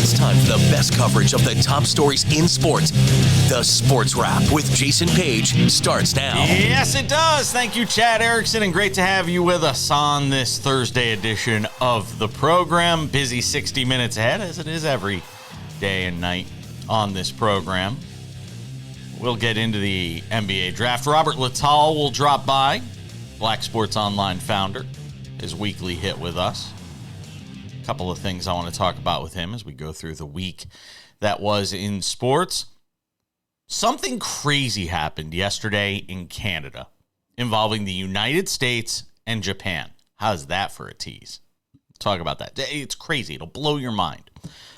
It's time for the best coverage of the top stories in sports. The Sports Wrap with Jason Page starts now. Yes, it does. Thank you, Chad Erickson, and great to have you with us on this Thursday edition of the program. Busy 60 minutes ahead, as it is every day and night on this program. We'll get into the NBA draft. Robert Littal will drop by, Black Sports Online founder, his weekly hit with us. A couple of things I want to talk about with him as we go through the week that was in sports. Something crazy happened yesterday in Canada involving the United States and Japan. How's that for a tease? Talk about that. It's crazy. It'll blow your mind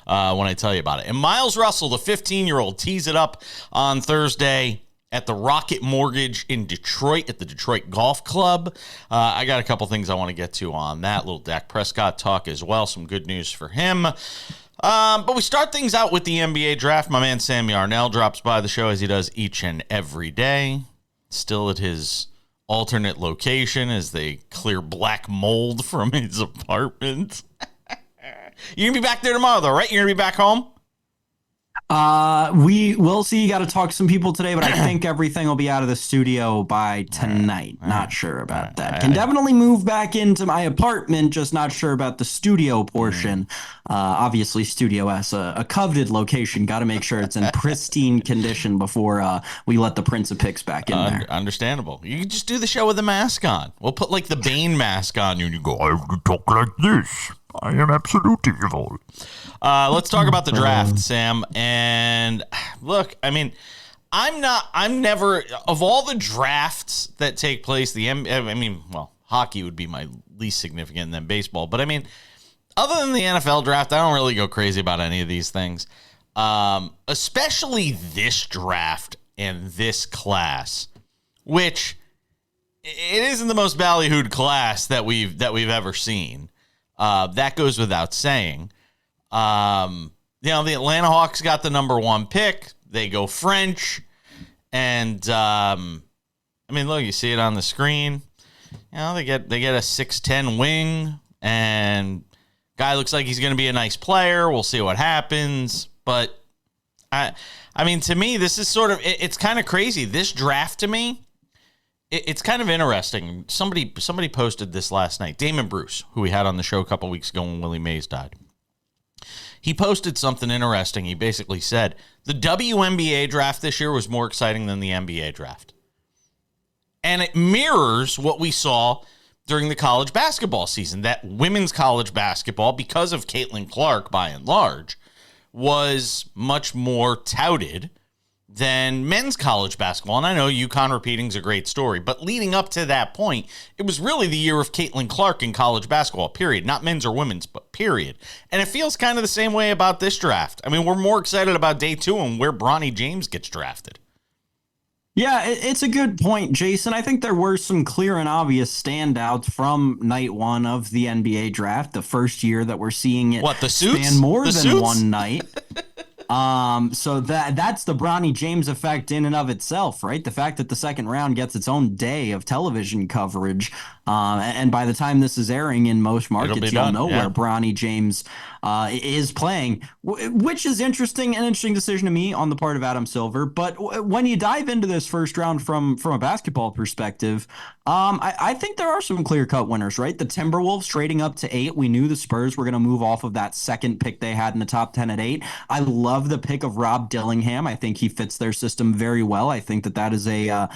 when I tell you about it. And Miles Russell, the 15-year-old, tees it up on Thursday at the Rocket Mortgage in Detroit at the Detroit Golf Club. I got a couple things I want to get to on that. Little Dak Prescott talk as well. Some good news for him. But we start things out with the NBA draft. My man Sam Yarnell drops by the show as he does each and every day. Still at his alternate location as they clear black mold from his apartment. You're going to be back there tomorrow, though, right? You're going to be back home? We will see. You got to talk to some people today, but I think everything will be out of the studio by tonight. Not sure about that. Can definitely move back into my apartment, just not sure about the studio portion. Obviously, Studio S, a coveted location. Got to make sure it's in pristine condition before we let the Prince of Picks back in there. Understandable. You can just do the show with the mask on. We'll put like the Bane mask on you and you go, I have to talk like this. I am absolute evil. Let's talk about the draft, Sam. And look, I mean, I'm never, of all the drafts that take place, hockey would be my least significant than baseball. But I mean, other than the NFL draft, I don't really go crazy about any of these things. Especially this draft and this class, which it isn't the most ballyhooed class that we've ever seen. That goes without saying. The Atlanta Hawks got the number one pick. They go French. And, look, you see it on the screen. They get a 6'10" wing. And guy looks like he's going to be a nice player. We'll see what happens. But, to me, this is sort of, it's kind of crazy. This draft, to me, it's kind of interesting. Somebody posted this last night. Damon Bruce, who we had on the show a couple weeks ago when Willie Mays died. He posted something interesting. He basically said, the WNBA draft this year was more exciting than the NBA draft. And it mirrors what we saw during the college basketball season. That women's college basketball, because of Caitlin Clark by and large, was much more touted than men's college basketball. And I know UConn repeating is a great story, but leading up to that point, it was really the year of Caitlin Clark in college basketball, period. Not men's or women's, but period. And it feels kind of the same way about this draft. I mean, we're more excited about day two and where Bronny James gets drafted. Yeah, it's a good point, Jason. I think there were some clear and obvious standouts from night one of the NBA draft, the first year that we're seeing it span more than one night. So that's the Bronny James effect in and of itself, right? The fact that the second round gets its own day of television coverage. And by the time this is airing in most markets, you'll know where Bronny James is playing, which is an interesting decision to me on the part of Adam Silver. But when you dive into this first round from a basketball perspective, I think there are some clear-cut winners, right? The Timberwolves trading up to 8. We knew the Spurs were going to move off of that second pick they had in the top 10 at 8. I love the pick of Rob Dillingham. I think he fits their system very well. I think that is a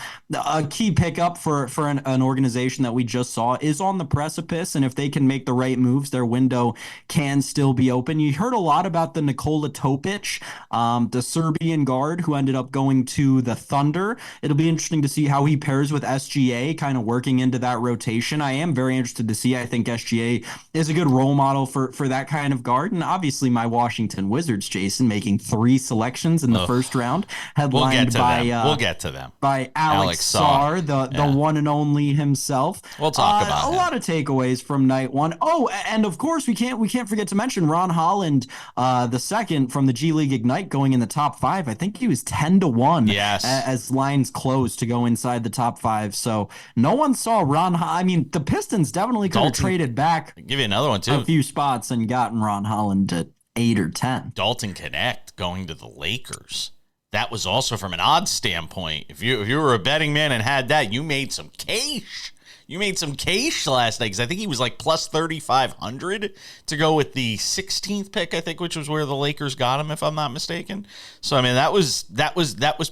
key pickup for an organization that we just saw is on the precipice, and if they can make the right moves, their window can still be open. You heard a lot about the Nikola Topic, the Serbian guard who ended up going to the Thunder. It'll be interesting to see how he pairs with SGA, kind of working into that rotation. I am very interested to see. I think SGA is a good role model for that kind of guard, and obviously my Washington Wizards, Jason, making 3 selections in the first round, headlined we'll get to them by Alex Sarr, the one and only himself. We'll talk about a lot of takeaways from night one. Oh, and of course we can't forget to mention Ron Holland, the second from the G League Ignite, going in the top 5. I think he was 10-1. Yes, as lines closed to go inside the top 5. So no one saw Ron. I mean, the Pistons definitely could have traded back. I'll give you another one too. A few spots and gotten Ron Holland 8 or 10. Dalton Connect going to the Lakers. That was also from an odds standpoint. If you were a betting man and had that, you made some cash. You made some cash last night because I think he was like plus 3,500 to go with the 16th pick, I think, which was where the Lakers got him, if I'm not mistaken. So I mean, that was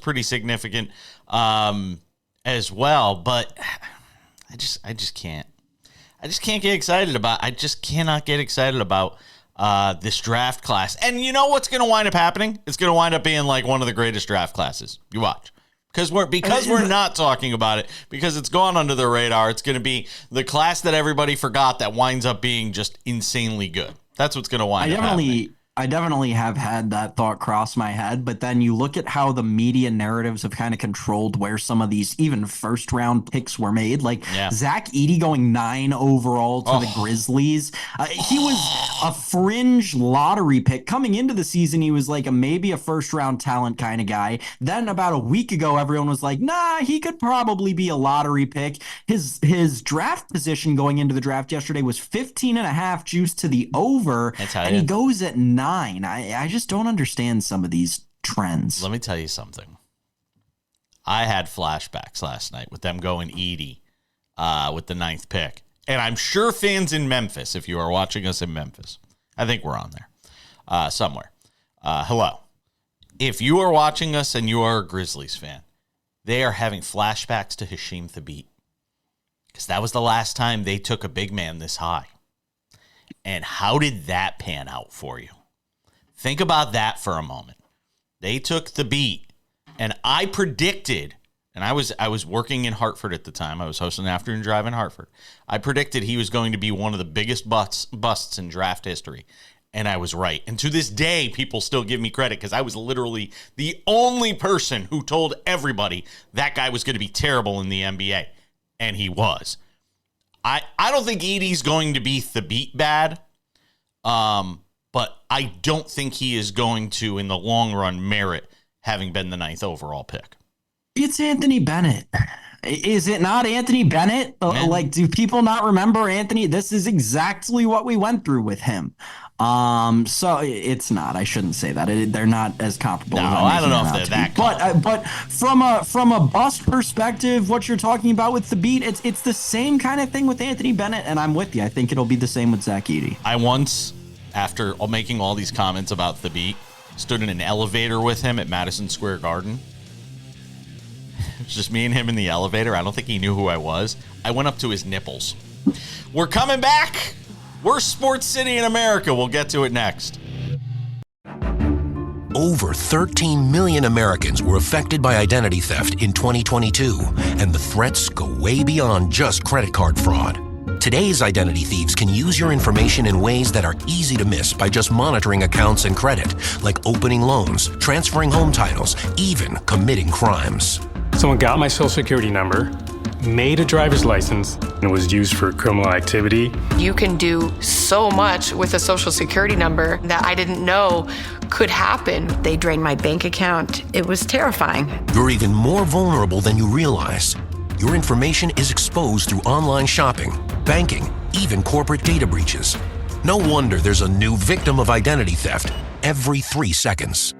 pretty significant as well. But I just can't get excited about. I just cannot get excited about this draft class. And you know what's going to wind up happening? It's going to wind up being like one of the greatest draft classes. You watch. Because we're not talking about it, because it's gone under the radar. It's going to be the class that everybody forgot that winds up being just insanely good. That's what's going to wind up happening. I definitely have had that thought cross my head, but then you look at how the media narratives have kind of controlled where some of these even first round picks were made. Like Zach Edey going 9 overall to the Grizzlies. He was a fringe lottery pick coming into the season. He was like maybe a first round talent kind of guy. Then about a week ago, everyone was like, nah, he could probably be a lottery pick. His draft position going into the draft yesterday was 15.5 juice to the over, and he goes at 9. I just don't understand some of these trends. Let me tell you something. I had flashbacks last night with them going Edey with the 9th pick. And I'm sure fans in Memphis, if you are watching us in Memphis, I think we're on there somewhere. Hello. If you are watching us and you are a Grizzlies fan, they are having flashbacks to Hasheem Thabeet, because that was the last time they took a big man this high. And how did that pan out for you? Think about that for a moment. They took the beat, and I predicted, and I was working in Hartford at the time. I was hosting an afternoon drive in Hartford. I predicted he was going to be one of the biggest busts in draft history, and I was right. And to this day, people still give me credit because I was literally the only person who told everybody that guy was going to be terrible in the NBA, and he was. I don't think Edey's going to be Thabeet bad. But I don't think he is going to, in the long run, merit having been the 9th overall pick. It's Anthony Bennett. Is it not Anthony Bennett? Like, do people not remember Anthony? This is exactly what we went through with him. So it's not. I shouldn't say that. They're not as comparable. No, I don't know if they're that. But from a bust perspective, what you're talking about with the beat, it's the same kind of thing with Anthony Bennett, and I'm with you. I think it'll be the same with Zach Edey. I once, after making all these comments about the beat, stood in an elevator with him at Madison Square Garden. It's just me and him in the elevator. I don't think he knew who I was. I went up to his nipples. We're coming back. Worst sports city in America. We'll get to it next. Over 13 million Americans were affected by identity theft in 2022, and the threats go way beyond just credit card fraud. Today's identity thieves can use your information in ways that are easy to miss by just monitoring accounts and credit, like opening loans, transferring home titles, even committing crimes. Someone got my social security number, made a driver's license, and it was used for criminal activity. You can do so much with a social security number that I didn't know could happen. They drained my bank account. It was terrifying. You're even more vulnerable than you realize. Your information is exposed through online shopping, banking, even corporate data breaches. No wonder there's a new victim of identity theft every 3 seconds.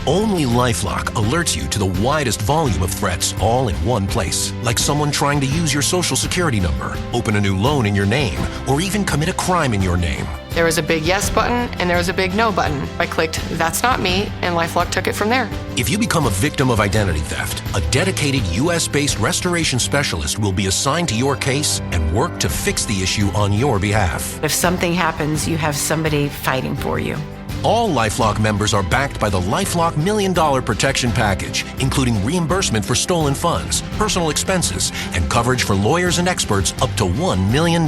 Only LifeLock alerts you to the widest volume of threats all in one place, like someone trying to use your social security number, open a new loan in your name, or even commit a crime in your name. There was a big yes button and there was a big no button. I clicked, that's not me, and LifeLock took it from there. If you become a victim of identity theft, a dedicated U.S.-based restoration specialist will be assigned to your case and work to fix the issue on your behalf. If something happens, you have somebody fighting for you. All LifeLock members are backed by the LifeLock $1 Million Protection Package, including reimbursement for stolen funds, personal expenses, and coverage for lawyers and experts up to $1 million.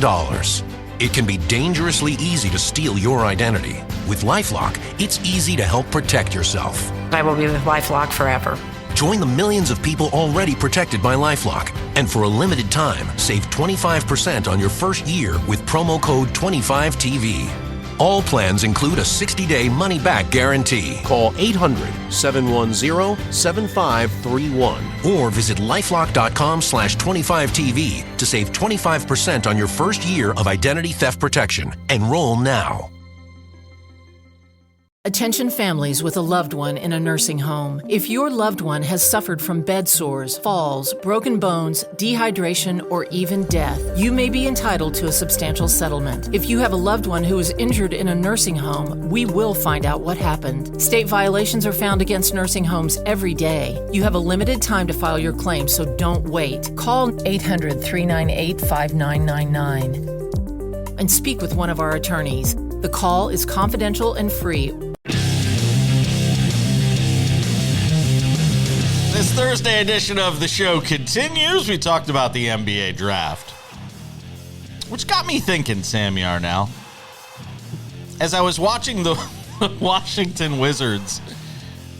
It can be dangerously easy to steal your identity. With LifeLock, it's easy to help protect yourself. I will be with LifeLock forever. Join the millions of people already protected by LifeLock. And for a limited time, save 25% on your first year with promo code 25TV. All plans include a 60-day money-back guarantee. Call 800-710-7531 or visit lifelock.com/25TV to save 25% on your first year of identity theft protection. Enroll now. Attention families with a loved one in a nursing home. If your loved one has suffered from bed sores, falls, broken bones, dehydration, or even death, you may be entitled to a substantial settlement. If you have a loved one who is injured in a nursing home, we will find out what happened. State violations are found against nursing homes every day. You have a limited time to file your claim, so don't wait. Call 800-398-5999 and speak with one of our attorneys. The call is confidential and free. This Thursday edition of the show continues. We talked about the NBA draft, which got me thinking, Sam Yarnell. As I was watching the Washington Wizards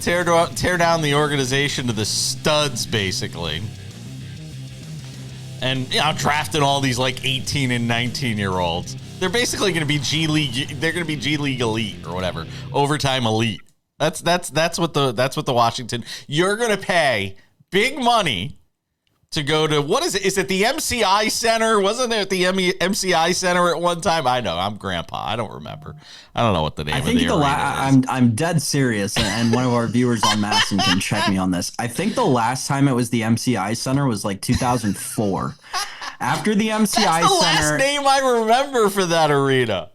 tear down the organization to the studs, basically, and drafting all these like 18 and 19-year-olds. They're basically going to be G League. They're going to be G League elite or whatever, overtime elite. That's what the Washington. You're going to pay big money to go to, what is it? Is it the MCI Center? Wasn't there at the MCI Center at one time? I know, I'm grandpa. I don't remember. I don't know what the name of the arena is. I'm dead serious, and one of our viewers on Madison can check me on this. I think the last time it was the MCI Center was like 2004. After the MCI Center, that's the last name I remember for that arena.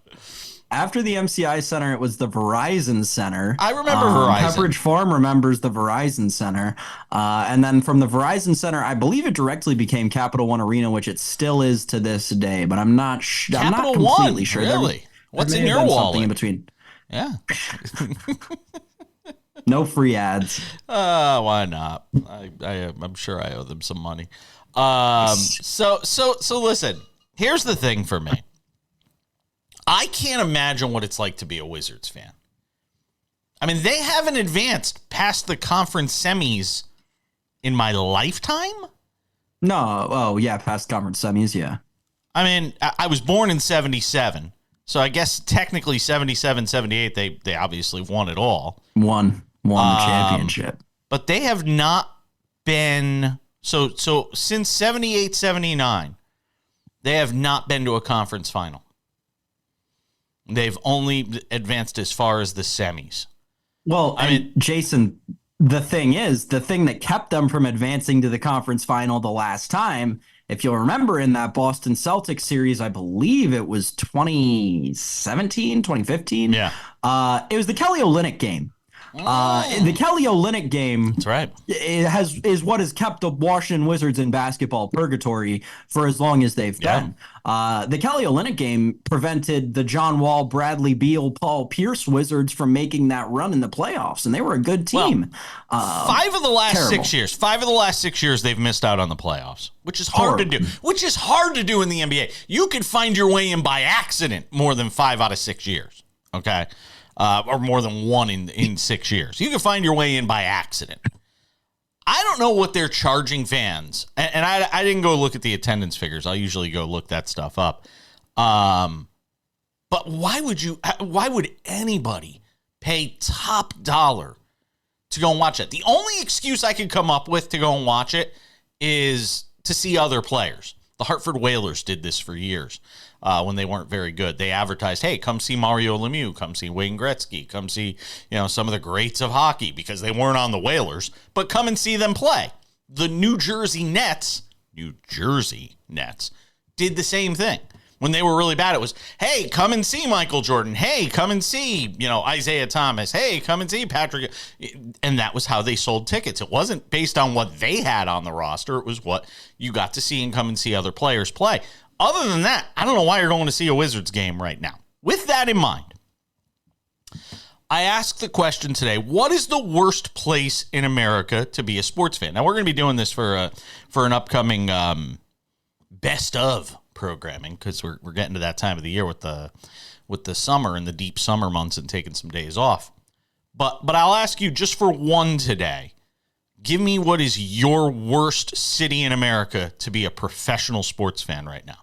After the MCI Center, it was the Verizon Center. I remember Verizon. Pepperidge Farm remembers the Verizon Center. And then from the Verizon Center, I believe it directly became Capital One Arena, which it still is to this day. But I'm not completely sure. Really? What's in your wallet? Something in between. Yeah. No free ads. Why not? I'm sure I owe them some money. So listen, here's the thing for me. I can't imagine what it's like to be a Wizards fan. I mean, they haven't advanced past the conference semis in my lifetime. No. Oh, yeah. Past conference semis. Yeah. I mean, I was born in 77. So I guess technically 77, 78, they obviously won it all. Won the championship. But they have not been, so since 78, 79, they have not been to a conference final. They've only advanced as far as the semis. Well, I mean, Jason, the thing that kept them from advancing to the conference final the last time, if you'll remember in that Boston Celtics series, I believe it was 2017, 2015. Yeah. It was the Kelly Olynyk game. The Kelly Olynyk game, that's right, is what has kept the Washington Wizards in basketball purgatory for as long as they've been. The Kelly Olynyk game prevented the John Wall, Bradley Beal, Paul Pierce Wizards from making that run in the playoffs, and they were a good team. Well, 5 of the last 6 years, they've missed out on the playoffs, which is hard to do. Which is hard to do in the NBA. You could find your way in by accident more than 5 out of 6 years. Okay. Or more than one in 6 years. You can find your way in by accident. I don't know what they're charging fans. And I didn't go look at the attendance figures. I'll usually go look that stuff up. But why would anybody pay top dollar to go and watch it? The only excuse I could come up with to go and watch it is to see other players. The Hartford Whalers did this for years. When they weren't very good, they advertised, "Hey, come see Mario Lemieux, come see Wayne Gretzky, come see some of the greats of hockey," because they weren't on the Whalers, but come and see them play. The New Jersey Nets did the same thing. When they were really bad, it was, "Hey, come and see Michael Jordan. Hey, come and see Isaiah Thomas. Hey, come and see Patrick," and that was how they sold tickets. It wasn't based on what they had on the roster; it was what you got to see and come and see other players play. Other than that, I don't know why you're going to see a Wizards game right now. With that in mind, I asked the question today, what is the worst place in America to be a sports fan? Now, we're going to be doing this for an upcoming best of programming, because we're getting to that time of the year with the summer and the deep summer months and taking some days off. But I'll ask you just for one today. Give me what is your worst city in America to be a professional sports fan right now.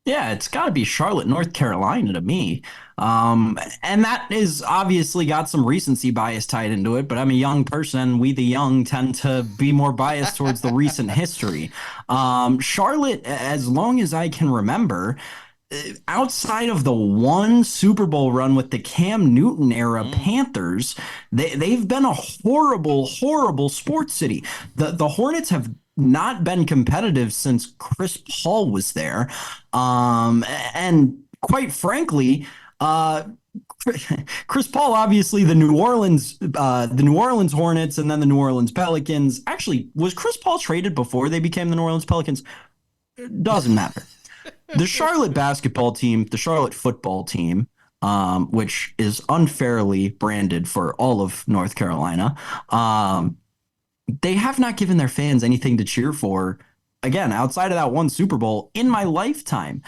Yeah, it's got to be Charlotte, North Carolina to me. And that is obviously got some recency bias tied into it, but I'm a young person. We, the young, tend to be more biased towards the recent history. Charlotte, as long as I can remember, outside of the one Super Bowl run with the Cam Newton era Panthers, they've been a horrible sports city. The Hornets have not been competitive since Chris Paul was there. And quite frankly, Chris Paul, obviously the New Orleans Hornets and then the New Orleans Pelicans. Actually, was Chris Paul traded before they became the New Orleans Pelicans? Doesn't matter. The Charlotte basketball team, the Charlotte football team, which is unfairly branded for all of North Carolina, they have not given their fans anything to cheer for. Again, outside of that one Super Bowl in my lifetime,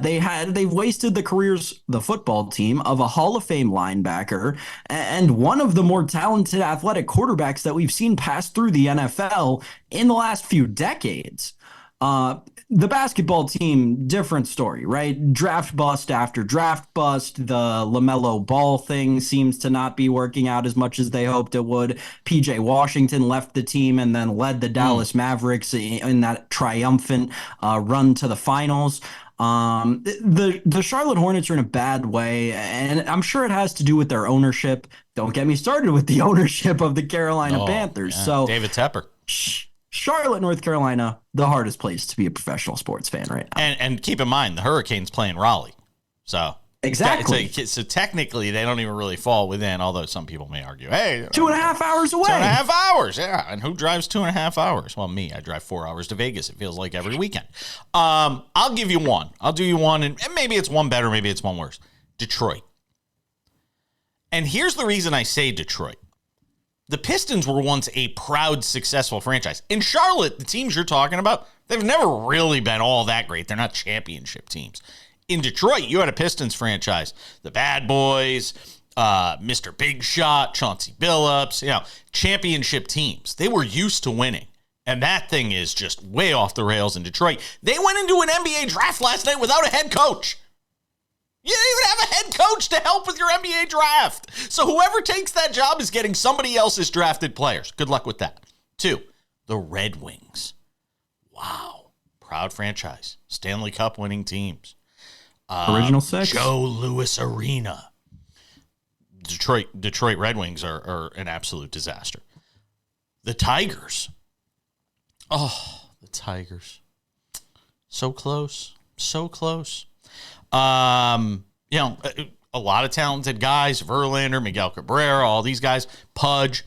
they've wasted the football team of a Hall of Fame linebacker and one of the more talented athletic quarterbacks that we've seen pass through the NFL in the last few decades. The basketball team, different story, right? Draft bust after draft bust. The LaMelo Ball thing seems to not be working out as much as they hoped it would. PJ Washington left the team and then led the Dallas Mavericks in that triumphant run to the finals. The Charlotte Hornets are in a bad way, and I'm sure it has to do with their ownership. Don't get me started with the ownership of the Carolina Panthers. Yeah. So David Tepper. Charlotte, North Carolina, the hardest place to be a professional sports fan right now. And keep in mind, the Hurricanes play in Raleigh. So exactly. So technically, they don't even really fall within, although some people may argue, hey. 2.5 hours away. 2.5 hours, yeah. And who drives 2.5 hours? Well, me. I drive 4 hours to Vegas. It feels like every weekend. I'll give you one. I'll do you one, and maybe it's one better, maybe it's one worse. Detroit. And here's the reason I say Detroit. The Pistons were once a proud, successful franchise. In Charlotte, the teams you're talking about, they've never really been all that great. They're not championship teams. In Detroit, you had a Pistons franchise. The Bad Boys, Mr. Big Shot, Chauncey Billups, championship teams. They were used to winning. And that thing is just way off the rails in Detroit. They went into an NBA draft last night without a head coach. You didn't even have a head coach to help with your NBA draft. So whoever takes that job is getting somebody else's drafted players. Good luck with that. 2, the Red Wings. Wow. Proud franchise. Stanley Cup winning teams. Original 6. Joe Louis Arena. Detroit Red Wings are an absolute disaster. The Tigers. Oh, the Tigers. So close. So close. A lot of talented guys, Verlander, Miguel Cabrera, all these guys, Pudge,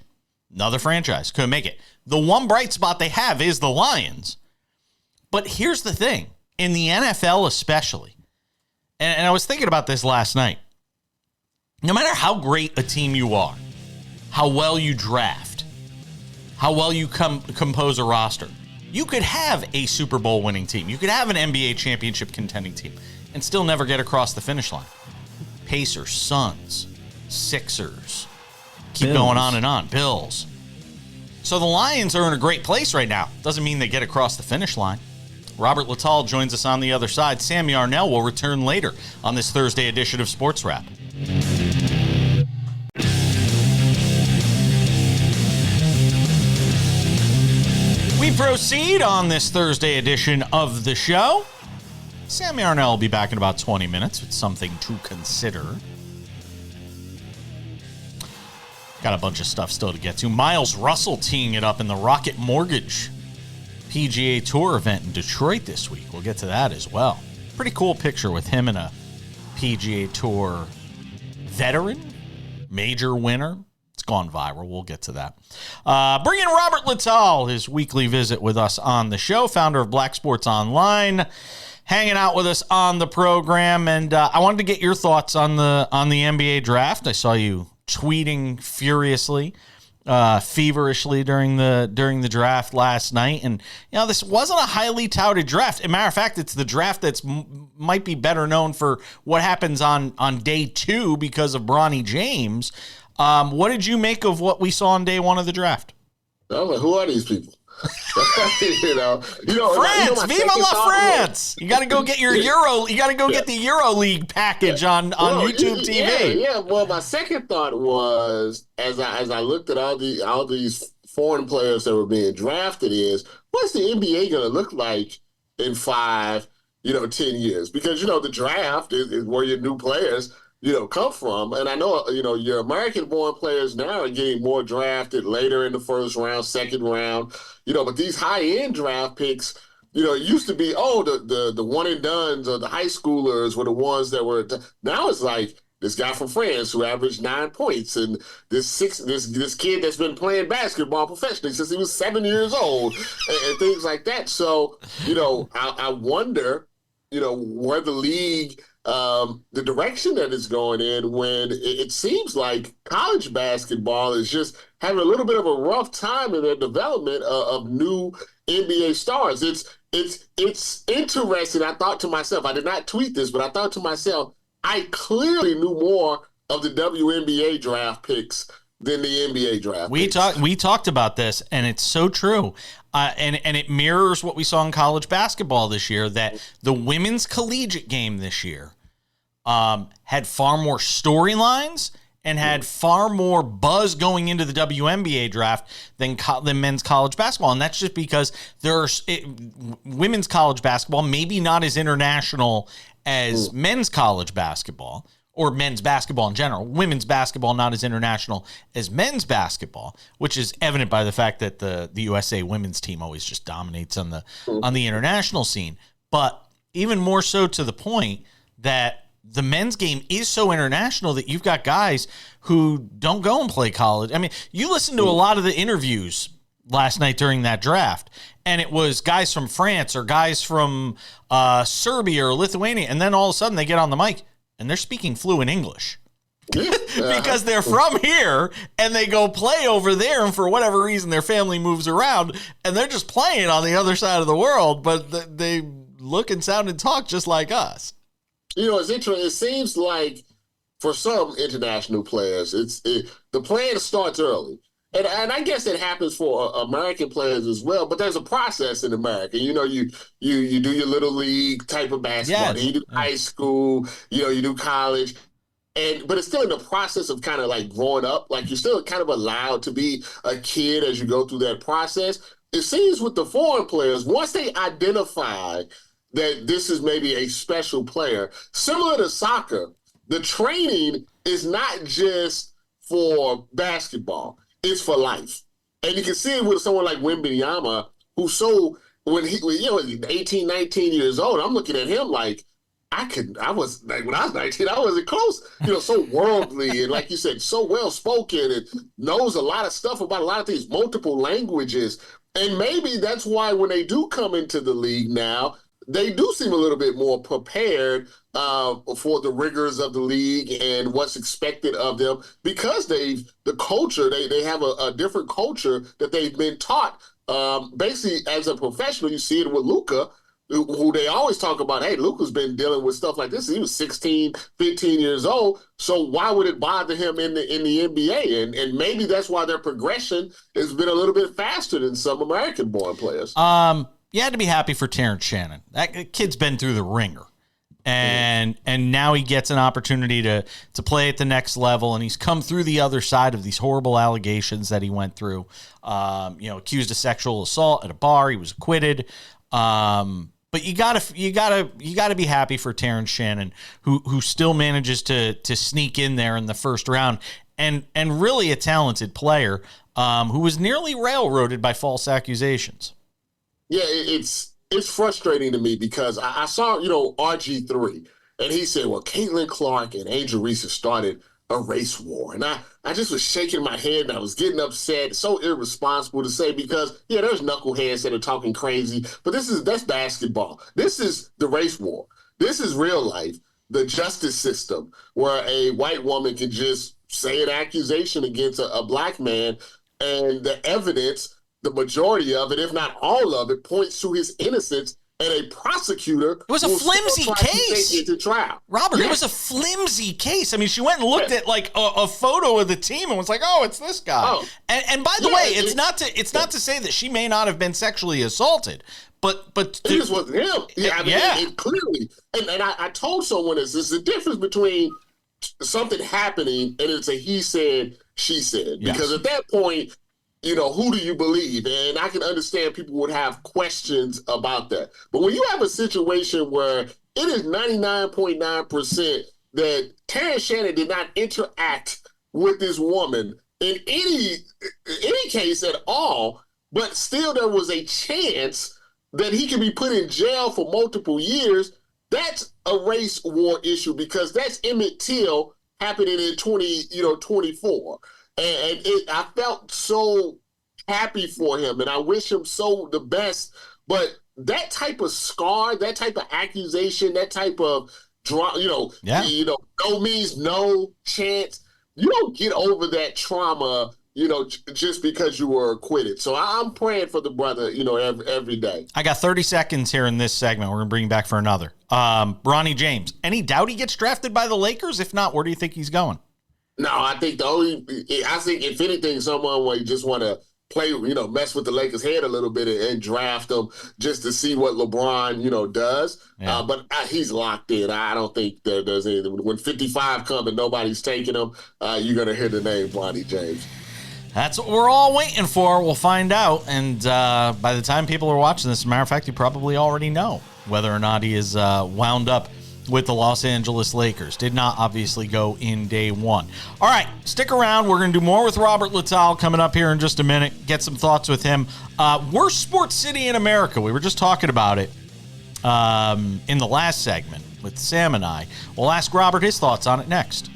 another franchise, couldn't make it. The one bright spot they have is the Lions. But here's the thing, in the NFL especially, and I was thinking about this last night, no matter how great a team you are, how well you draft, how well you compose a roster, you could have a Super Bowl winning team. You could have an NBA championship contending team and still never get across the finish line. Pacers, Suns, Sixers, keep Bills. going on and on. Bills. So the Lions are in a great place right now. Doesn't mean they get across the finish line. Robert Littal joins us on the other side. Sam Yarnell will return later on this Thursday edition of Sports Wrap. We proceed on this Thursday edition of the show. Sam Yarnell will be back in about 20 minutes with something to consider. Got a bunch of stuff still to get to. Miles Russell teeing it up in the Rocket Mortgage PGA Tour event in Detroit this week. We'll get to that as well. Pretty cool picture with him and a PGA Tour veteran, major winner. It's gone viral. We'll get to that. Bring in Robert Littal, his weekly visit with us on the show, founder of Black Sports Online, hanging out with us on the program. And I wanted to get your thoughts on the NBA draft. I saw you tweeting furiously, feverishly during the draft last night. And, this wasn't a highly touted draft. As a matter of fact, it's the draft that's might be better known for what happens on day 2 because of Bronny James. What did you make of what we saw on day 1 of the draft? I was like, who are these people? France, viva la France! You got to go get your Euro. You got to go get the Euro League package on YouTube TV. Yeah. Well, my second thought was as I looked at all these foreign players that were being drafted is what's the NBA going to look like in 5 10 years, because, the draft is where your new players, come from. And I know, your American-born players now are getting more drafted later in the first round, second round, but these high-end draft picks, it used to be, the one and dones or the high schoolers were the ones that were. Now it's like this guy from France who averaged 9 points, and this kid that's been playing basketball professionally since he was 7 years old, and things like that. So, I wonder, where the league, the direction that it's going in, when it seems like college basketball is just having a little bit of a rough time in their development of new NBA stars. It's interesting. I thought to myself, I did not tweet this, but I thought to myself, I clearly knew more of the WNBA draft picks than the NBA draft picks. We talked about this, and it's so true. And it mirrors what we saw in college basketball this year, that the women's collegiate game this year had far more storylines and had far more buzz going into the WNBA draft than men's college basketball. And that's just because women's college basketball, maybe not as international as men's college basketball, or men's basketball in general. Women's basketball not as international as men's basketball, which is evident by the fact that the USA women's team always just dominates on the international scene. But even more so to the point that the men's game is so international that you've got guys who don't go and play college. I mean, you listen to a lot of the interviews last night during that draft, and it was guys from France or guys from Serbia or Lithuania, and then all of a sudden they get on the mic and they're speaking fluent English. Because they're from here and they go play over there, and for whatever reason their family moves around and they're just playing on the other side of the world, but they look and sound and talk just like us. It's interesting. It seems like for some international players, the plan starts early. And I guess it happens for American players as well, but there's a process in America. You do your little league type of basketball, you do high school, you do college. But it's still in the process of kind of like growing up. Like, you're still kind of allowed to be a kid as you go through that process. It seems with the foreign players, once they identify that this is maybe a special player, similar to soccer, the training is not just for basketball, it's for life. And you can see it with someone like Wembanyama, who's when he was 18, 19 years old, I'm looking at him like, I was like, when I was 19, I wasn't close, so worldly and, like you said, so well spoken and knows a lot of stuff about a lot of things, multiple languages. And maybe that's why when they do come into the league now, they do seem a little bit more prepared for the rigors of the league and what's expected of them, because they have a different culture that they've been taught. Basically, as a professional, you see it with Luka, who they always talk about, hey, Luka's been dealing with stuff like this. He was 16, 15 years old. So why would it bother him in the NBA? And maybe that's why their progression has been a little bit faster than some American-born players. You had to be happy for Terrence Shannon. That kid's been through the ringer. And now he gets an opportunity to play at the next level, and he's come through the other side of these horrible allegations that he went through. Accused of sexual assault at a bar. He was acquitted. But you gotta be happy for Terrence Shannon, who still manages to sneak in there in the first round, and really a talented player who was nearly railroaded by false accusations. Yeah, it's frustrating to me because I saw, RG3, and he said, well, Caitlin Clark and Angel Reese started a race war. And I just was shaking my head, and I was getting upset. So irresponsible to say, because, there's knuckleheads that are talking crazy, but that's basketball. This is the race war. This is real life, the justice system, where a white woman can just say an accusation against a black man, and the evidence, the majority of it, if not all of it, points to his innocence, and a prosecutor. It was a flimsy case. Take it to trial. Robert, It was a flimsy case. I mean, she went and looked at like a photo of the team and was like, "Oh, it's this guy." Oh. And by the way, it's not to say that she may not have been sexually assaulted, but it just wasn't him. It clearly. And I told someone there's a difference between something happening and it's a he said, she said, because at that point, who do you believe? And I can understand people would have questions about that. But when you have a situation where it is 99.9% that Terrence Shannon did not interact with this woman in any case at all, but still there was a chance that he could be put in jail for multiple years, that's a race war issue, because that's Emmett Till happening in 2024. And I felt so happy for him, and I wish him so the best. But that type of scar, that type of accusation, that type of no means no chance. You don't get over that trauma, just because you were acquitted. So I'm praying for the brother, every day. I got 30 seconds here in this segment. We're going to bring you back for another. Bronny James, any doubt he gets drafted by the Lakers? If not, where do you think he's going? No, I think if anything, someone would just want to play, mess with the Lakers' head a little bit and draft them just to see what LeBron, does. Yeah. But he's locked in. I don't think there's anything. When 55 come and nobody's taking him, you're going to hear the name Bronny James. That's what we're all waiting for. We'll find out. And by the time people are watching this, as a matter of fact, you probably already know whether or not he is wound up with the Los Angeles Lakers. Did not obviously go in day one. All right, stick around. We're going to do more with Robert Littal coming up here in just a minute. Get some thoughts with him. Worst sports city in America. We were just talking about it in the last segment with Sam and I. We'll ask Robert his thoughts on it next.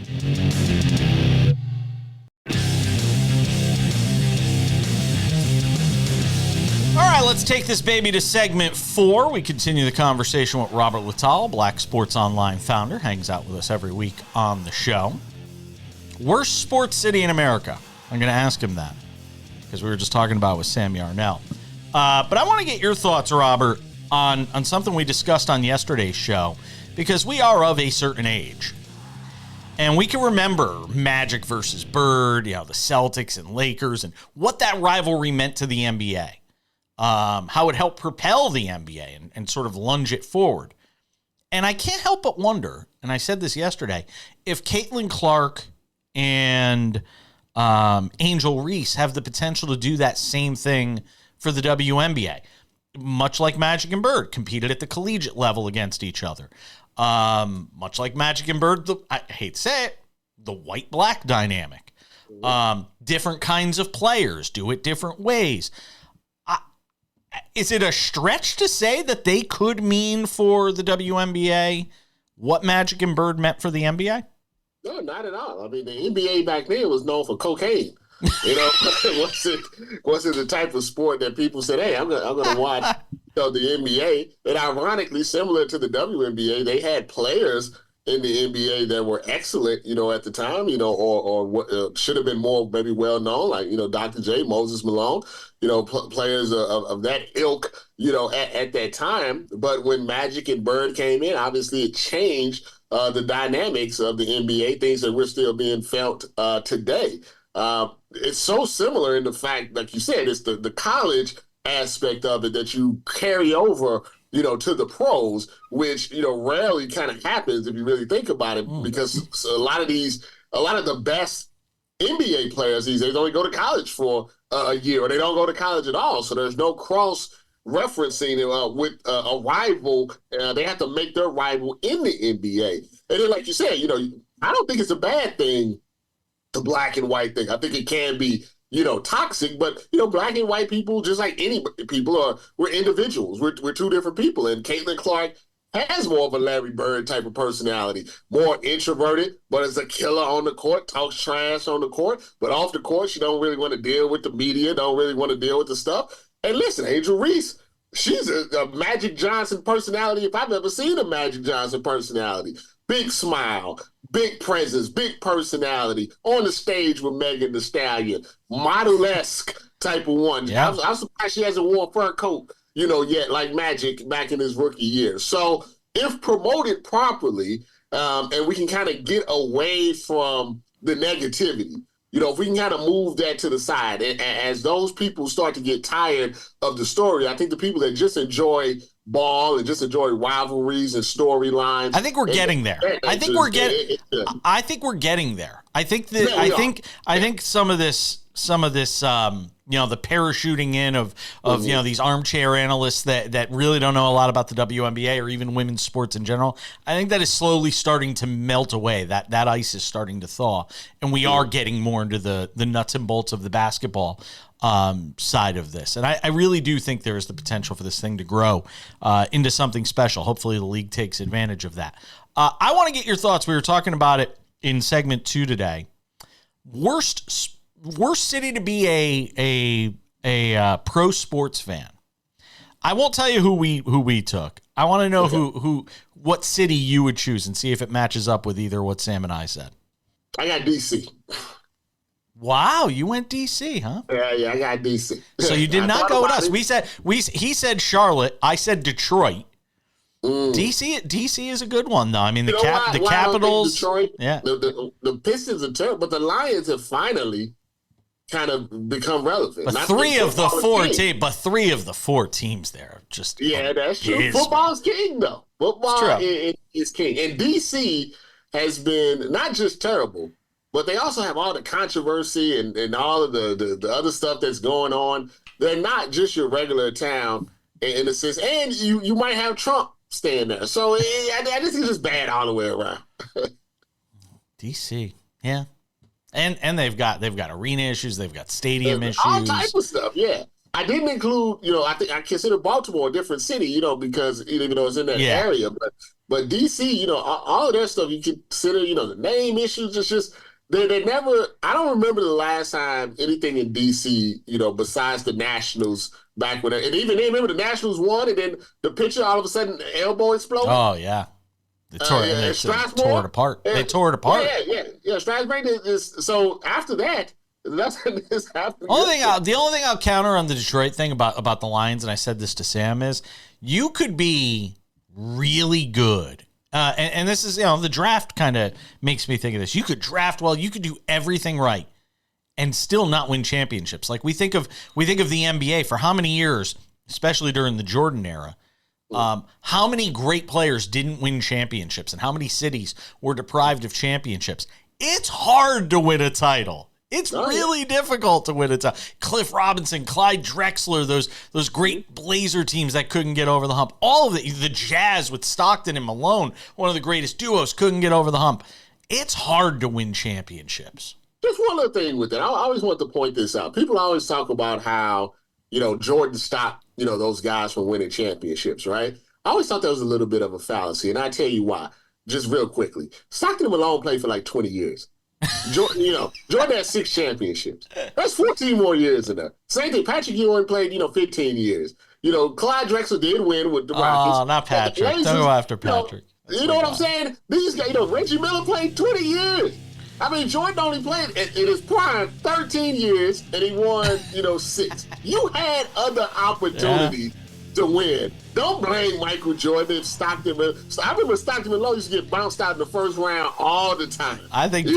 All right, let's take this baby to segment 4. We continue the conversation with Robert Littal, Black Sports Online founder, hangs out with us every week on the show. Worst sports city in America? I'm going to ask him that because we were just talking about it with Sam Yarnell. But I want to get your thoughts, Robert, on something we discussed on yesterday's show, because we are of a certain age. And we can remember Magic versus Bird, the Celtics and Lakers, and what that rivalry meant to the NBA. How it helped propel the NBA and sort of lunge it forward. And I can't help but wonder, and I said this yesterday, if Caitlin Clark and Angel Reese have the potential to do that same thing for the WNBA. Much like Magic and Bird competed at the collegiate level against each other. Much like Magic and Bird, I hate to say it, the white-black dynamic. Different kinds of players do it different ways. Is it a stretch to say that they could mean for the WNBA what Magic and Bird meant for the NBA? No, not at all. I mean, the NBA back then was known for cocaine. Wasn't the type of sport that people said, "Hey, I'm gonna watch the NBA." And ironically, similar to the WNBA, they had players in the NBA that were excellent, at the time, or what should have been more maybe well known, like Dr. J, Moses Malone, players of that ilk, at that time. But when Magic and Bird came in, obviously it changed the dynamics of the NBA, things that we're still being felt today. It's so similar in the fact, like you said, it's the college aspect of it that you carry over to the pros, which, rarely kind of happens if you really think about it, because a lot of the best NBA players these days only go to college for a year, or they don't go to college at all. So there's no cross-referencing with a rival. They have to make their rival in the NBA. And then, like you said, I don't think it's a bad thing, the black and white thing. I think it can be toxic, but black and white people, just like any people, we're individuals. We're two different people. And Caitlin Clark has more of a Larry Bird type of personality, more introverted, but is a killer on the court, talks trash on the court, but off the court, she don't really want to deal with the media, don't really want to deal with the stuff. And listen, Angel Reese, she's a Magic Johnson personality if I've ever seen a Magic Johnson personality. Big smile, big presence, big personality, on the stage with Megan Thee Stallion, model-esque type of one. Yeah. I'm surprised she hasn't worn a fur coat, yet, like Magic back in his rookie year. So if promoted properly, and we can kind of get away from the negativity, if we can kind of move that to the side, and as those people start to get tired of the story, I think the people that just enjoy ball and just enjoy rivalries and storylines. I think we're getting there. I think we're getting there. I think some of this the parachuting in of these armchair analysts that really don't know a lot about the WNBA or even women's sports in general. I think that is slowly starting to melt away. That ice is starting to thaw, and we are getting more into the nuts and bolts of the basketball side of this. And I really do think there is the potential for this thing to grow into something special. Hopefully the league takes advantage of that. I want to get your thoughts. We were talking about it in segment 2 today. Worst city to be a pro sports fan. I won't tell you who we took. I want to know what city you would choose and see if it matches up with either what Sam and I said. I got DC. Wow, you went DC, huh? Yeah, I got DC. So you did not go with us. He said Charlotte. I said Detroit. DC is a good one though. I mean the Capitals. Detroit, yeah, the Pistons are terrible, but the Lions have finally kind of become relevant. But three of the four teams there are just that's true. Football's king though. Football is king, and DC has been not just terrible, but they also have all the controversy and all of the other stuff that's going on. They're not just your regular town in a sense, and you might have Trump staying there. So I just think it's just bad all the way around. DC, yeah. And they've got arena issues, they've got stadium issues. All type of stuff, yeah. I didn't include, I think I consider Baltimore a different city, because even though it's in that area. But DC, all of their stuff you consider, the name issues, it's just they never. I don't remember the last time anything in DC, besides the Nationals back when, and even then, remember the Nationals won, and then the pitcher all of a sudden elbow exploded. Oh yeah, they tore it apart. They tore it apart. Yeah. Strasburg is so after that. Nothing is happening. The only thing I'll counter on the Detroit thing about the Lions, and I said this to Sam, is you could be really good. And this is, the draft kind of makes me think of this. You could draft well, you could do everything right and still not win championships. Like we think of the NBA for how many years, especially during the Jordan era, how many great players didn't win championships and how many cities were deprived of championships. It's hard to win a title. It's really difficult to win a title. Cliff Robinson, Clyde Drexler, those great Blazer teams that couldn't get over the hump. All of the Jazz with Stockton and Malone, one of the greatest duos, couldn't get over the hump. It's hard to win championships. Just one other thing with that. I always want to point this out. People always talk about how, Jordan stopped, those guys from winning championships, right? I always thought that was a little bit of a fallacy, and I tell you why. Just real quickly. Stockton and Malone played for like 20 years. Jordan had 6 championships. That's 14 more years in there. Same thing. Patrick Ewing played, 15 years. Clyde Drexler did win with the Rockets. Oh, not Patrick. Don't go after Patrick. You know what I'm saying? These guys, Reggie Miller played 20 years. I mean, Jordan only played in his prime 13 years, and he won, 6. You had other opportunities to win. Don't blame Michael Jordan, Stockton. I remember Stockton and Lowe used to get bounced out in the first round all the time. I think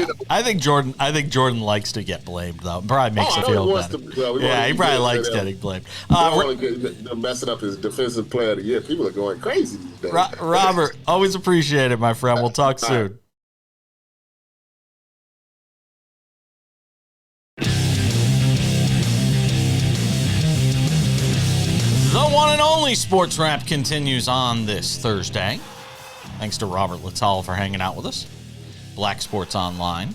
Jordan likes to get blamed though. Probably makes you feel better. He probably likes getting blamed. Messing up his defensive player of the year. People are going crazy these days. Robert, always appreciate it, my friend. We'll talk soon. The one and only Sports Wrap continues on this Thursday. Thanks to Robert Littal for hanging out with us. Black Sports Online.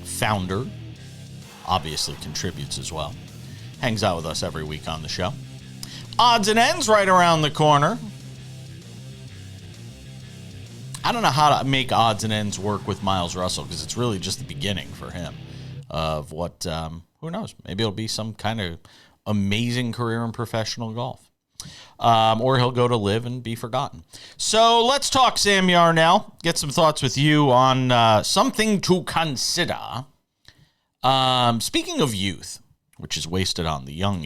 Founder. Obviously contributes as well. Hangs out with us every week on the show. Odds and ends right around the corner. I don't know how to make odds and ends work with Miles Russell because it's really just the beginning for him of what, who knows, maybe it'll be some kind of amazing career in professional golf. Or he'll go to live and be forgotten. So let's talk Sam Yarnell. Get some thoughts with you on something to consider. Speaking of youth, which is wasted on the young,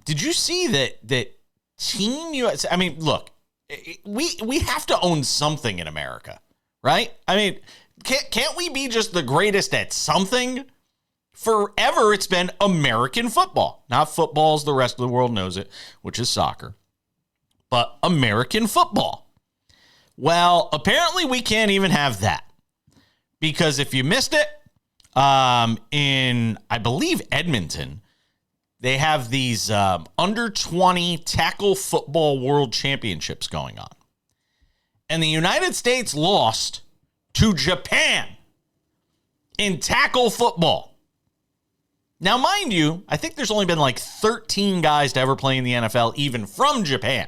did you see that Team USA? I mean, look, we have to own something in America, right? I mean, can't we be just the greatest at something? Forever, it's been American football. Not football as the rest of the world knows it, which is soccer, but American football. Well, apparently we can't even have that because if you missed it, in, I believe, Edmonton. They have these under 20 tackle football world championships going on. And the United States lost to Japan in tackle football. Now, mind you, I think there's only been like 13 guys to ever play in the NFL, even from Japan.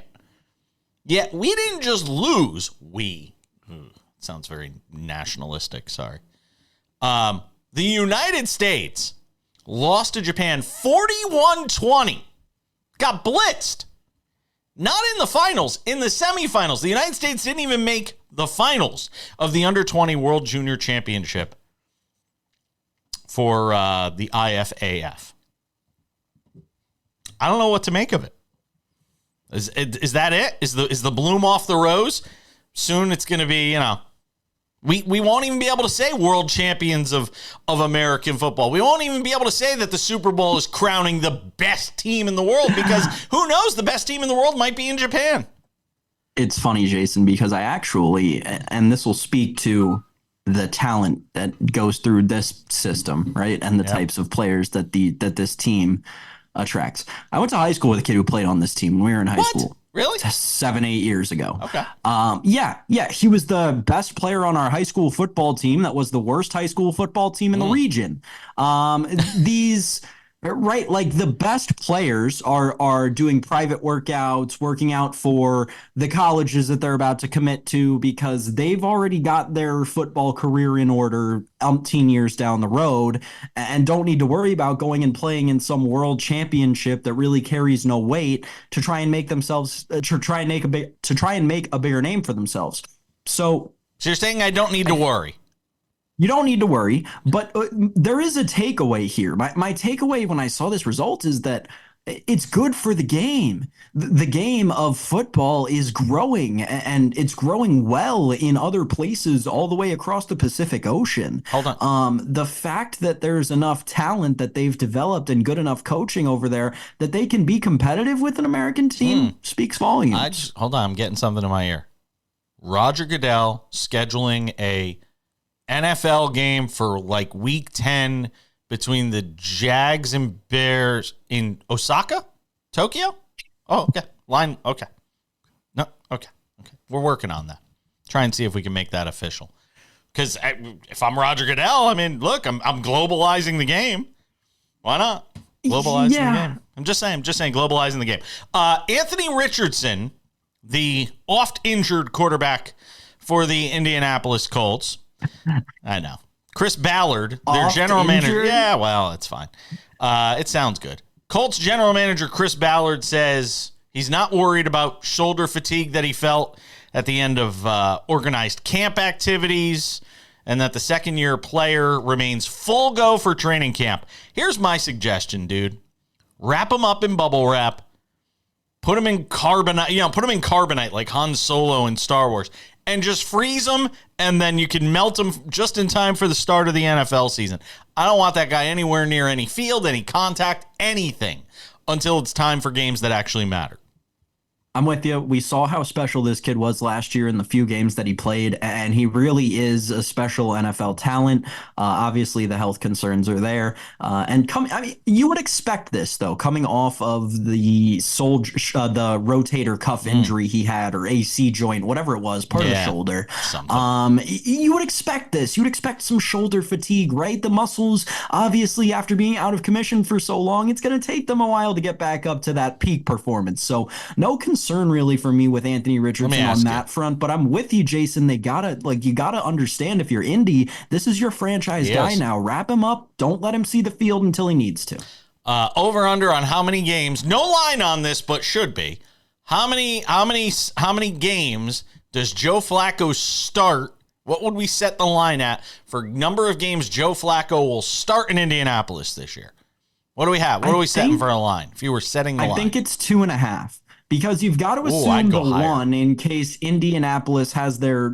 Yet we didn't just lose. Sounds very nationalistic, sorry. The United States lost to Japan 41-20. Got blitzed. Not in the finals, in the semifinals. The United States didn't even make the finals of the Under-20 World Junior Championship for the IFAF. I don't know what to make of it. Is that it? Is the bloom off the rose? Soon it's going to be, we won't even be able to say world champions of American football. We won't even be able to say that the Super Bowl is crowning the best team in the world, because who knows, the best team in the world might be in Japan. It's funny, Jason, because I actually, and this will speak to the talent that goes through this system, right? And the types of players that this team attracts. I went to high school with a kid who played on this team when we were in high school. Really? 7-8 years ago. Okay. Yeah. He was the best player on our high school football team. That was the worst high school football team in the region. Right, like the best players are doing private workouts, working out for the colleges that they're about to commit to, because they've already got their football career in order umpteen years down the road, and don't need to worry about going and playing in some world championship that really carries no weight to try and make a bigger name for themselves. So you're saying I don't need to worry? You don't need to worry, but there is a takeaway here. My takeaway when I saw this result is that it's good for the game. The game of football is growing, and it's growing well in other places all the way across the Pacific Ocean. Hold on. The fact that there's enough talent that they've developed and good enough coaching over there that they can be competitive with an American team speaks volumes. Hold on, I'm getting something in my ear. Roger Goodell scheduling a NFL game for like week 10 between the Jags and Bears in Osaka, Tokyo. Oh, okay. Okay. No, okay. We're working on that. Try and see if we can make that official. Because if I'm Roger Goodell, look, I'm globalizing the game. Why not? Globalizing the game. I'm just saying globalizing the game. Anthony Richardson, the oft-injured quarterback for the Indianapolis Colts. I know. Chris Ballard, their general manager. Yeah, well, it's fine. It sounds good. Colts general manager Chris Ballard says he's not worried about shoulder fatigue that he felt at the end of organized camp activities, and that the second-year player remains full go for training camp. Here's my suggestion, dude. Wrap him up in bubble wrap. Put him in carbonite, like Han Solo in Star Wars, and just freeze him, and then you can melt him just in time for the start of the NFL season. I don't want that guy anywhere near any field, any contact, anything, until it's time for games that actually matter. I'm with you. We saw how special this kid was last year in the few games that he played, and he really is a special NFL talent. Obviously, the health concerns are there. You would expect this, though, coming off of the rotator cuff injury he had, or AC joint, whatever it was, part of the shoulder. You would expect this. You would expect some shoulder fatigue, right? The muscles, obviously, after being out of commission for so long, it's going to take them a while to get back up to that peak performance. So no concern really for me with Anthony Richardson on that front, but I'm with you, Jason. You gotta understand, if you're Indy, this is your franchise guy now. Wrap him up. Don't let him see the field until he needs to. Over under on how many games? No line on this, but should be. How many games does Joe Flacco start? What would we set the line at for number of games Joe Flacco will start in Indianapolis this year? What do we have? What are we setting for a line? If you were setting the line, I think it's 2.5. Because you've got to assume the higher one in case Indianapolis has their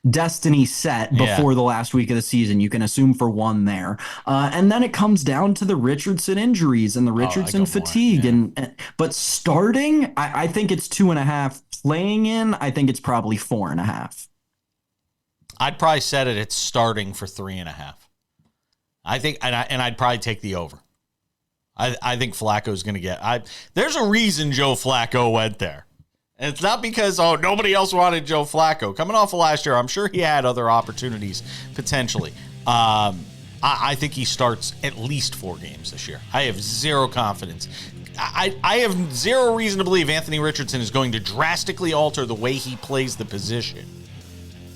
destiny set before the last week of the season. You can assume for one there. And then it comes down to the Richardson injuries and the Richardson fatigue. But starting, I think it's 2.5. Playing in, I think it's probably 4.5. I'd probably set it. It's starting for 3.5. I think, and I'd probably take the over. I think Flacco's going to get. There's a reason Joe Flacco went there. And it's not because, nobody else wanted Joe Flacco. Coming off of last year, I'm sure he had other opportunities potentially. I think he starts at least 4 games this year. I have zero confidence. I have zero reason to believe Anthony Richardson is going to drastically alter the way he plays the position.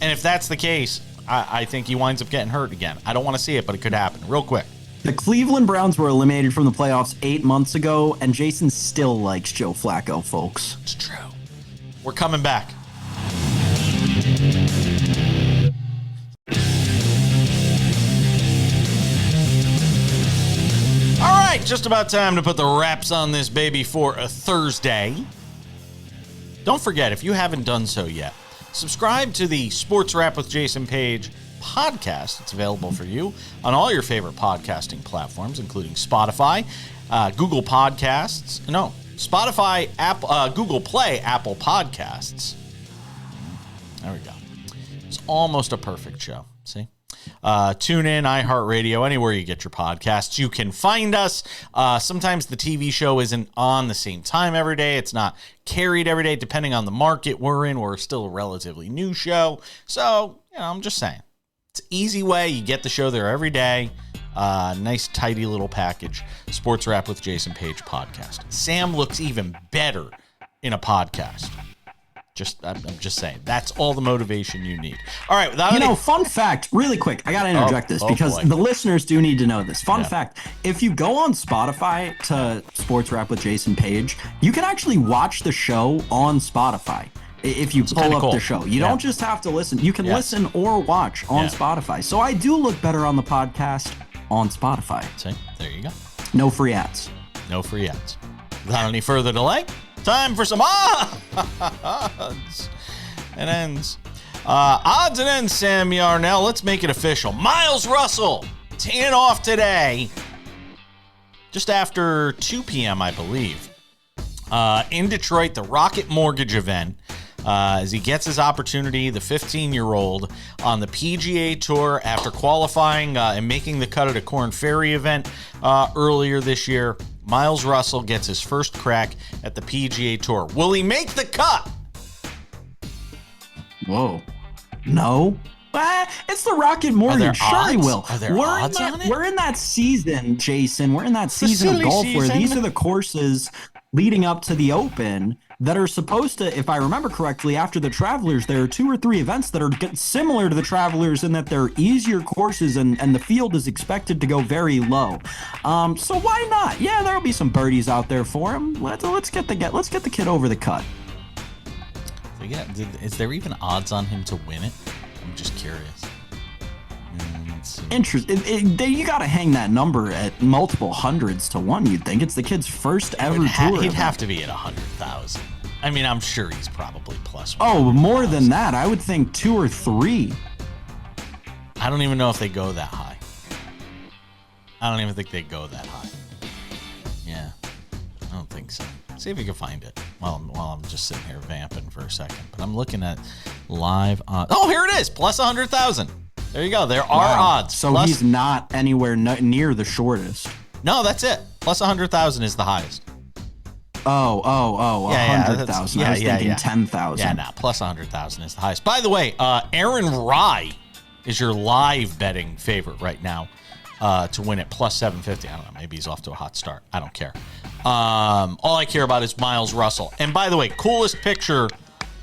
And if that's the case, I think he winds up getting hurt again. I don't want to see it, but it could happen. Real quick. The Cleveland Browns were eliminated from the playoffs 8 months ago, and Jason still likes Joe Flacco, folks. It's true. We're coming back. All right, just about time to put the wraps on this baby for a Thursday. Don't forget, if you haven't done so yet, subscribe to the Sports Wrap with Jason Page podcast. It's available for you on all your favorite podcasting platforms, including Spotify, Google Podcasts. No, Spotify, Google Play, Apple Podcasts. There we go. It's almost a perfect show. See? Tune in, iHeartRadio, anywhere you get your podcasts. You can find us. Sometimes the TV show isn't on the same time every day. It's not carried every day, depending on the market we're in. We're still a relatively new show. So, I'm just saying. It's an easy way. You get the show there every day. Nice, tidy little package. Sports Wrap with Jason Page podcast. Sam looks even better in a podcast. I'm just saying. That's all the motivation you need. All right. Fun fact, really quick. I got to interject this because the listeners do need to know this. Fun fact, if you go on Spotify to Sports Wrap with Jason Page, you can actually watch the show on Spotify. If you pull up the show, you don't just have to listen. You can listen or watch on Spotify. So I do look better on the podcast on Spotify. See, there you go. No free ads. No free ads. Without any further delay, time for some odds and ends. Odds and ends, Sam Yarnell. Let's make it official. Miles Russell teeing off today, just after 2 p.m., I believe, in Detroit, the Rocket Mortgage event. As he gets his opportunity, the 15-year-old on the PGA Tour after qualifying and making the cut at a Korn Ferry event earlier this year. Miles Russell gets his first crack at the PGA Tour. Will he make the cut? Whoa. No. It's the Rocket Mortgage. Sure he will. Are there odds on it? We're in that season, Jason. We're in that season of golf where these are the courses leading up to the Open that are supposed to, if I remember correctly, after the Travelers, there are 2 or 3 events that are similar to the Travelers in that they're easier courses and the field is expected to go very low. So why not? Yeah, there'll be some birdies out there for him. Let's get the kid over the cut. So is there even odds on him to win it? I'm just curious. Interesting. You got to hang that number at multiple hundreds to 1. You'd think it's the kid's first ever tour. He'd have to be at 100,000. I mean, I'm sure he's probably plus. Oh, more than that. I would think 2 or 3. I don't even know if they go that high. I don't even think they go that high. Yeah, I don't think so. See if you can find it while I'm just sitting here vamping for a second. But I'm looking at live odds. Oh, here it is, plus 100,000. There you go. There are odds. So he's not anywhere near the shortest. No, that's it. Plus 100,000 is the highest. Oh, 100,000. I was thinking 10,000. Yeah, nah, plus 100,000 is the highest. By the way, Aaron Rye is your live betting favorite right now to win at plus 750. I don't know. Maybe he's off to a hot start. I don't care. All I care about is Miles Russell. And by the way, coolest picture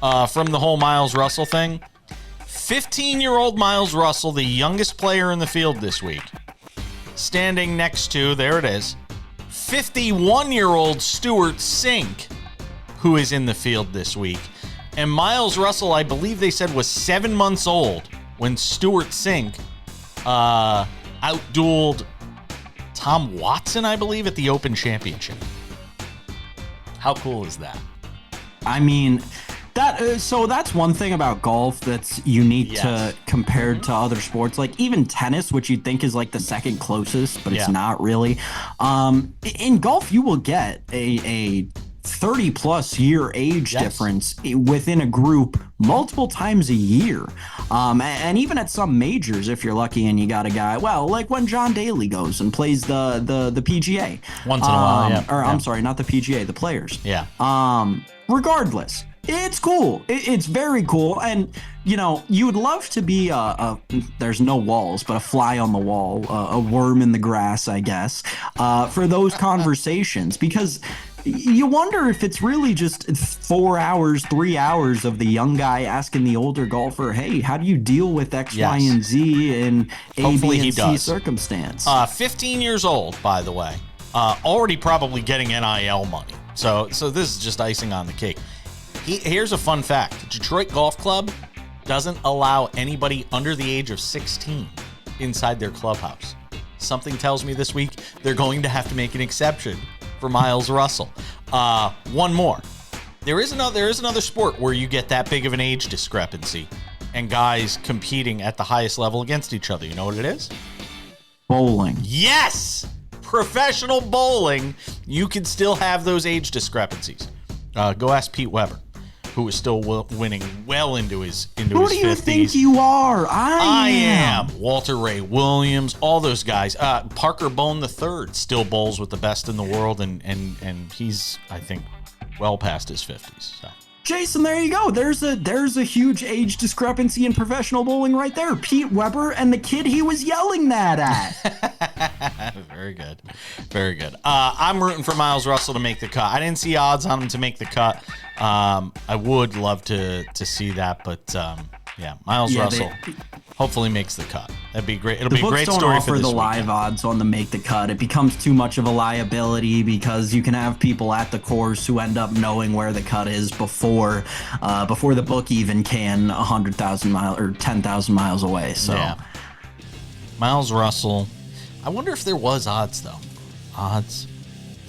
from the whole Miles Russell thing. 15-year-old Miles Russell, the youngest player in the field this week, standing next to, there it is, 51-year-old Stuart Sink, who is in the field this week. And Miles Russell, I believe they said, was 7 months old when Stuart Sink outdueled Tom Watson, I believe, at the Open Championship. How cool is that? I mean, so that's one thing about golf that's unique to compared to other sports, like even tennis, which you'd think is like the second closest, but it's not really. In golf, you will get a 30 plus year age difference within a group multiple times a year. And even at some majors, if you're lucky and you got a guy, well, like when John Daly goes and plays the PGA. Once in a while, yeah. Or I'm sorry, not the PGA, the Players. Yeah. Regardless, it's cool. It's very cool. And, you know, you would love to be there's no walls, but a fly on the wall, a worm in the grass, I guess, for those conversations, because you wonder if it's really just 4 hours, 3 hours of the young guy asking the older golfer, hey, how do you deal with X, Y, and Z in A, B, and C circumstance? 15 years old, by the way, already probably getting NIL money. So this is just icing on the cake. Here's a fun fact. Detroit Golf Club doesn't allow anybody under the age of 16 inside their clubhouse. Something tells me this week they're going to have to make an exception for Miles Russell. One more. There is another sport where you get that big of an age discrepancy and guys competing at the highest level against each other. You know what it is? Bowling. Yes! Professional bowling. You can still have those age discrepancies. Go ask Pete Weber, who is still winning well into his 50s. Who do you think you are? I am. Walter Ray Williams, all those guys. Parker Bone III still bowls with the best in the world, and he's, I think, well past his 50s. So. Jason, there you go. There's a huge age discrepancy in professional bowling right there. Pete Weber and the kid he was yelling that at. Very good. Very good. I'm rooting for Miles Russell to make the cut. I didn't see odds on him to make the cut. I would love to see that, but Miles Russell hopefully makes the cut. That'd be great. It'll be a great story for this the weekend. live odds on the make the cut. It becomes too much of a liability because you can have people at the course who end up knowing where the cut is before the book even can 100,000 miles or 10,000 miles away. So Miles Russell. I wonder if there was odds though. Odds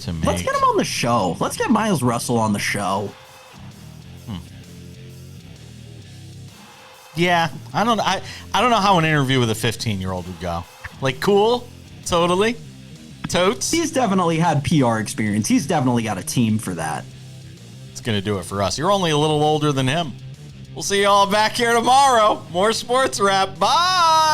to make. Let's get him on the show. Let's get Miles Russell on the show. Yeah, I don't know how an interview with a 15-year-old would go. Like, cool, totally, totes. He's definitely had PR experience. He's definitely got a team for that. It's gonna do it for us. You're only a little older than him. We'll see you all back here tomorrow. More sports wrap. Bye.